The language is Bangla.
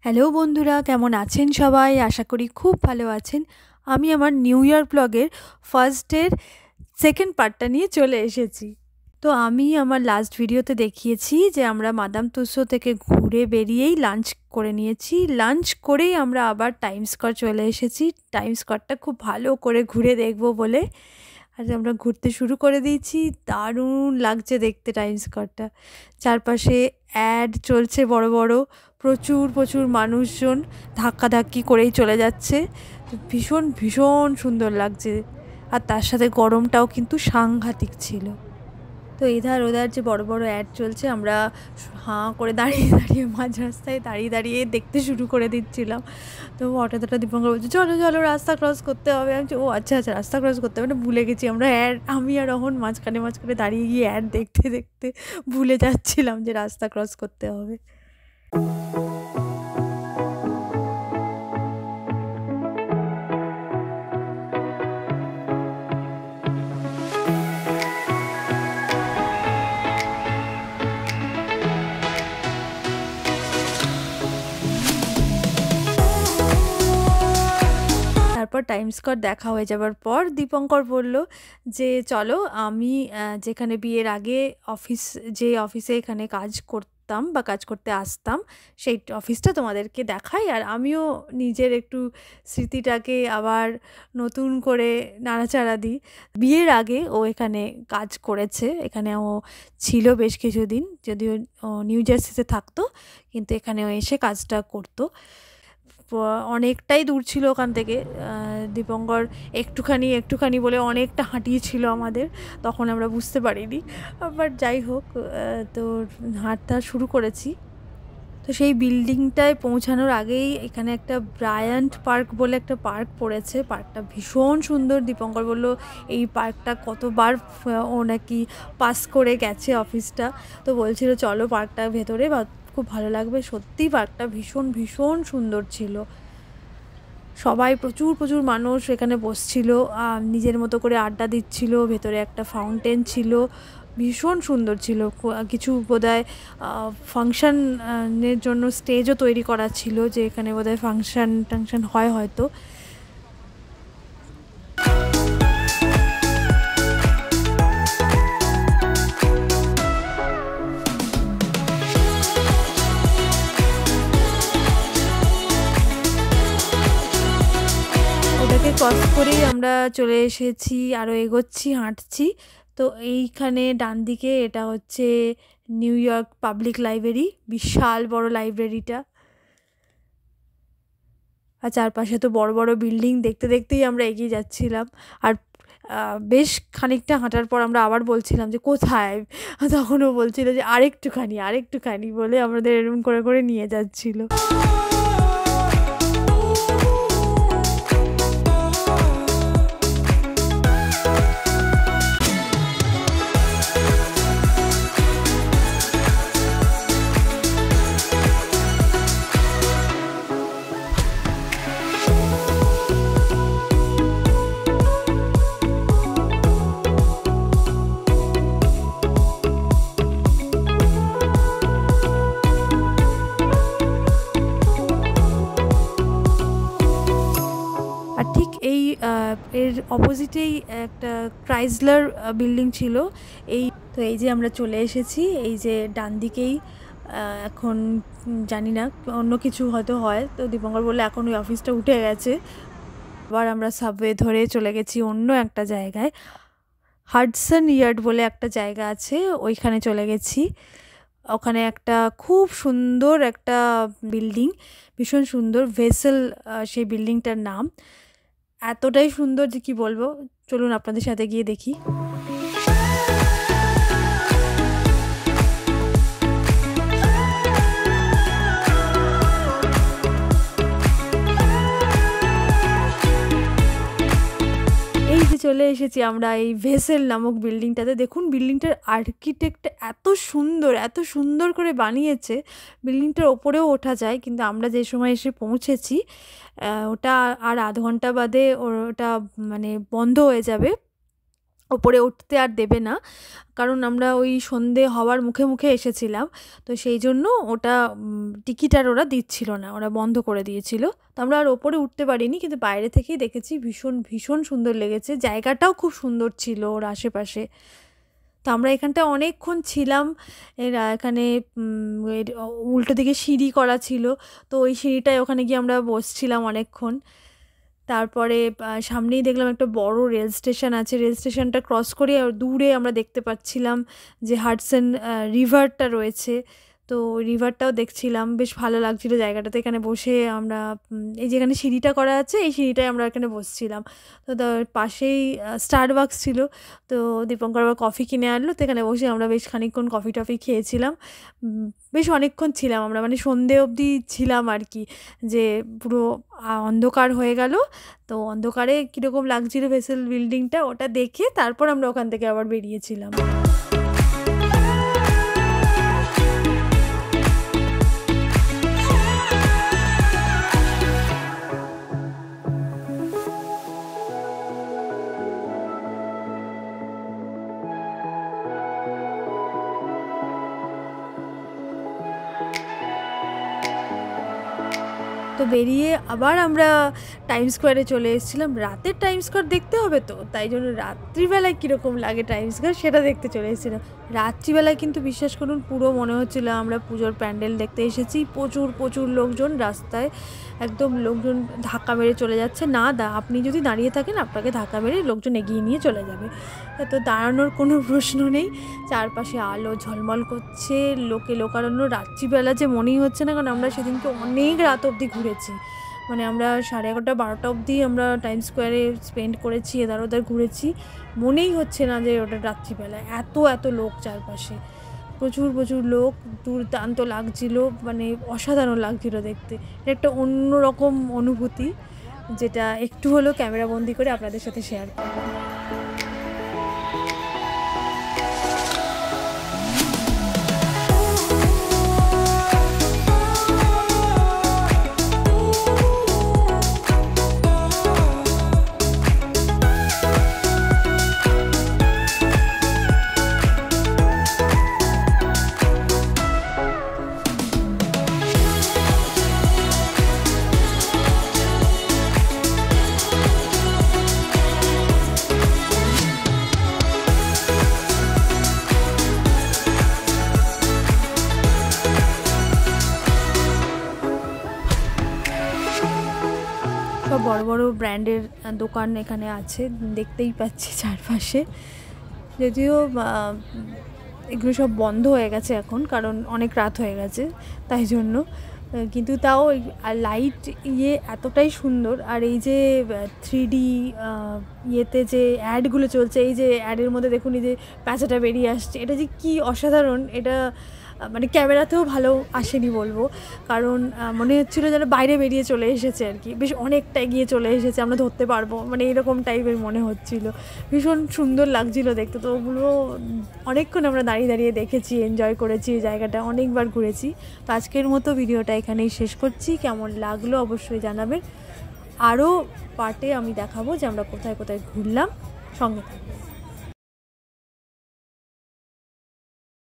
হ্যালো বন্ধুরা, কেমন আছেন সবাই? আশা করি খুব ভালো আছেন। আমি আমার নিউ ইয়ার ব্লগের ফার্স্ট ডের সেকেন্ড পার্টটা নিয়ে চলে এসেছি। তো আমি আমার লাস্ট ভিডিওতে দেখিয়েছি যে আমরা মাদাম তুসো থেকে ঘুরে বেরিয়েই লাঞ্চ করে নিয়েছি। লাঞ্চ করেই আমরা আবার টাইম স্কোয়ার চলে এসেছি। টাইম স্কোয়ারটা খুব ভালো করে ঘুরে দেখব বলে আর আমরা ঘুরতে শুরু করে দিয়েছি। দারুণ লাগছে দেখতে টাইম স্কোয়ারটা। চারপাশে অ্যাড চলছে বড় বড়, প্রচুর প্রচুর মানুষজন ধাক্কাধাক্কি করেই চলে যাচ্ছে। ভীষণ ভীষণ সুন্দর লাগছে। আর তার সাথে গরমটাও কিন্তু সাংঘাতিক ছিল। তো এধার ওধার যে বড় বড় অ্যাড চলছে, আমরা হাঁ করে দাঁড়িয়ে দাঁড়িয়ে মাঝ রাস্তায় দাঁড়িয়ে দাঁড়িয়ে দেখতে শুরু করে দিচ্ছিলাম। তো হঠাৎ হঠাৎ দীপঙ্কর বলছে চলো চলো রাস্তা ক্রস করতে হবে। আমি ও আচ্ছা আচ্ছা রাস্তা ক্রস করতে হবে, ভুলে গেছি আমরা অ্যাড। আমি আর রহন মাঝখানে মাঝখানে দাঁড়িয়ে গিয়ে অ্যাড দেখতে দেখতে ভুলে যাচ্ছিলাম যে রাস্তা ক্রস করতে হবে। তারপর টাইম স্কোয়ার দেখা হয়ে যাবার পর দীপঙ্কর বলল যে চলো আমি যেখানে বিয়ের আগে যে অফিসে এখানে কাজ করতাম বা কাজ করতে আসতাম সেই অফিসটা তোমাদেরকে দেখাই, আর আমিও নিজের একটু স্মৃতিটাকে আবার নতুন করে নাড়াচাড়া দিই। বিয়ের আগে ও এখানে কাজ করেছে, এখানে ও ছিল বেশ কিছুদিন, যদিও নিউ জার্সিতে থাকতো কিন্তু এখানেও এসে কাজটা করতো। অনেকটাই দূর ছিল ওখান থেকে। দীপঙ্কর একটুখানি একটুখানি বলে অনেকটা হাঁটিয়েছিল আমাদের, তখন আমরা বুঝতে পারিনি। বাট যাই হোক, তো হাঁটতে শুরু করেছি। তো সেই বিল্ডিংটায় পৌঁছানোর আগেই এখানে একটা ব্রায়ান্ট পার্ক বলে একটা পার্ক পড়েছে। পার্কটা ভীষণ সুন্দর। দীপঙ্কর বলল এই পার্কটা কতবার ও নাকি পাস করে গেছে অফিসটা, তো বলছিল চলো পার্কটার ভেতরে বা খুব ভালো লাগবে। সত্যিই পার্কটা ভীষণ ভীষণ সুন্দর ছিল। সবাই প্রচুর প্রচুর মানুষ এখানে বসছিল, নিজের মতো করে আড্ডা দিচ্ছিল। ভেতরে একটা ফাউন্টেন ছিল, ভীষণ সুন্দর ছিল। কিছু বোধহয় ফাংশানের জন্য স্টেজও তৈরি করা ছিল, যে এখানে বোধহয় ফাংশন হয় হয়তো। ওটাকে ক্রস করেই আমরা চলে এসেছি, আরও এগোচ্ছি, হাঁটছি। তো এইখানে ডান দিকে এটা হচ্ছে নিউ ইয়র্ক পাবলিক লাইব্রেরি, বিশাল বড় লাইব্রেরিটা। আর চারপাশে তো বড় বড় বিল্ডিং, দেখতে দেখতেই আমরা এগিয়ে যাচ্ছিলাম। আর বেশ খানিকটা হাঁটার পর আমরা আবার বলছিলাম যে কোথায়, তখনও বলছিল যে আরেকটুখানি আরেকটুখানি বলে আমাদের এরকম করে করে নিয়ে যাচ্ছিল। আর ঠিক এর অপোজিটেই একটা ক্রাইসলার বিল্ডিং ছিল। তো এই যে আমরা চলে এসেছি, এই যে ডান দিকেই। এখন জানি না অন্য কিছু হয়তো হয়, তো দীপঙ্কর বললে এখন ওই অফিসটা উঠে গেছে। আবার আমরা সাবওয়ে ধরে চলে গেছি অন্য একটা জায়গায়, হাডসন ইয়ার্ড বলে একটা জায়গা আছে, ওইখানে চলে গেছি। ওখানে একটা খুব সুন্দর একটা বিল্ডিং, ভীষণ সুন্দর, ভেসেল সেই বিল্ডিংটার নাম। এতটাই সুন্দর যে কি বলবো, চলুন আপনাদের সাথে গিয়ে দেখি। এই যে চলে এসেছি আমরা এই ভেসেল নামক বিল্ডিংটাতে। দেখুন বিল্ডিংটার আর্কিটেক্ট এত সুন্দর করে বানিয়েছে। বিল্ডিংটার ওপরেও ওঠা যায়, কিন্তু আমরা যে সময় এসে পৌঁছেছি ওটা আর আধ ঘন্টা বাদে ওটা মানে বন্ধ হয়ে যাবে। ওপরে উঠতে আর দেবে না, কারণ আমরা ওই সন্ধে হওয়ার মুখে মুখে এসেছিলাম, তো সেই জন্য ওটা টিকিট আর ওরা দিচ্ছিল না, ওরা বন্ধ করে দিয়েছিল। তো আমরা আর ওপরে উঠতে পারিনি, কিন্তু বাইরে থেকেই দেখেছি, ভীষণ ভীষণ সুন্দর লেগেছে, জায়গাটাও খুব সুন্দর ছিল ওর আশেপাশে। তো আমরা এখানটায় অনেকক্ষণ ছিলাম। এখানে উল্টো দিকে সিঁড়ি করা ছিল, তো ওই সিঁড়িটায় ওখানে গিয়ে আমরা বসছিলাম অনেকক্ষণ। তারপরে সামনেই দেখলাম একটা বড় রেল স্টেশন আছে, রেল স্টেশনটা ক্রস করে দূরে আমরা দেখতে পাচ্ছিলাম যে হাডসন রিভারটা রয়েছে, তো রিভারটাও দেখছিলাম, বেশ ভালো লাগছিলো জায়গাটাতে। এখানে বসে আমরা এই যেখানে সিঁড়িটা করা আছে এই সিঁড়িটায় আমরা এখানে বসছিলাম। তো তার পাশেই স্টারবাকস ছিল, তো দীপঙ্কর আবার কফি কিনে আনলো, তো এখানে বসে আমরা বেশ খানিকক্ষণ কফি টফি খেয়েছিলাম। বেশ অনেকক্ষণ ছিলাম আমরা, মানে সন্ধে অবধি ছিলাম আর কি, যে পুরো অন্ধকার হয়ে গেল। তো অন্ধকারে কীরকম লাগছিল ভেসেল বিল্ডিংটা, ওটা দেখে তারপর আমরা ওখান থেকে আবার বেরিয়েছিলাম। তো বেরিয়ে আবার আমরা টাইম স্কোয়ারে চলে এসেছিলাম। রাতের টাইম স্কোয়ার দেখতে হবে, তো তাই জন্য রাত্রিবেলায় কীরকম লাগে টাইম স্কোয়ার সেটা দেখতে চলে এসেছিলাম। রাত্রিবেলায় কিন্তু বিশ্বাস করুন পুরো মনে হচ্ছিলো আমরা পুজোর প্যান্ডেল দেখতে এসেছি। প্রচুর প্রচুর লোকজন, রাস্তায় একদম লোকজন ধাক্কা মেরে চলে যাচ্ছে। না আপনি যদি দাঁড়িয়ে থাকেন আপনাকে ধাক্কা মেরে লোকজন এগিয়ে নিয়ে চলে যাবে, তো দাঁড়ানোর কোনো প্রশ্ন নেই। চারপাশে আলো ঝলমল করছে, লোকে লোকারণ্য। রাত্রিবেলা যে মনেই হচ্ছে না, কারণ আমরা সেদিনকে অনেক রাত অবধি ঘুরেছি, মানে আমরা 11:30 12টা অবধি আমরা টাইম স্কোয়ারে স্পেন্ড করেছি, এধার ওধার ঘুরেছি, মনেই হচ্ছে না যে ওটা রাত্রিবেলায়। এত এত লোক চারপাশে, প্রচুর প্রচুর লোক, দুর্দান্ত লাগছিল, মানে অসাধারণ লাগছিল দেখতে। এটা একটা অন্যরকম অনুভূতি, যেটা একটু হলেও ক্যামেরাবন্দি করে আপনাদের সাথে শেয়ার করলাম। সব বড় বড় ব্র্যান্ডের দোকান এখানে আছে, দেখতেই পাচ্ছি চারপাশে। যদিও এগুলো সব বন্ধ হয়ে গেছে এখন, কারণ অনেক রাত হয়ে গেছে তাই জন্য, কিন্তু তাও লাইট এতটাই সুন্দর। আর এই যে 3D ইয়েতে যে অ্যাডগুলো চলছে, এই যে অ্যাডের মধ্যে দেখুন এই যে প্যাঁচাটা বেরিয়ে আসছে, এটা যে কী অসাধারণ। এটা মানে ক্যামেরাতেও ভালো আসেনি বলবো, কারণ মনে হচ্ছিলো যেন বাইরে বেরিয়ে চলে এসেছে আর কি, বেশ অনেকটা এগিয়ে চলে এসেছে, আমরা ধরতে পারবো, মানে এরকম টাইপের মনে হচ্ছিলো। ভীষণ সুন্দর লাগছিলো দেখতে। তো ওগুলো অনেকক্ষণ আমরা দাঁড়িয়ে দাঁড়িয়ে দেখেছি, এনজয় করেছি, জায়গাটা অনেকবার ঘুরেছি। তো আজকের মতো ভিডিওটা এখানেই শেষ করছি। কেমন লাগলো অবশ্যই জানাবেন। আরও পার্টে আমি দেখাবো যে আমরা কোথায় কোথায় ঘুরলাম, সঙ্গে থাকবেন।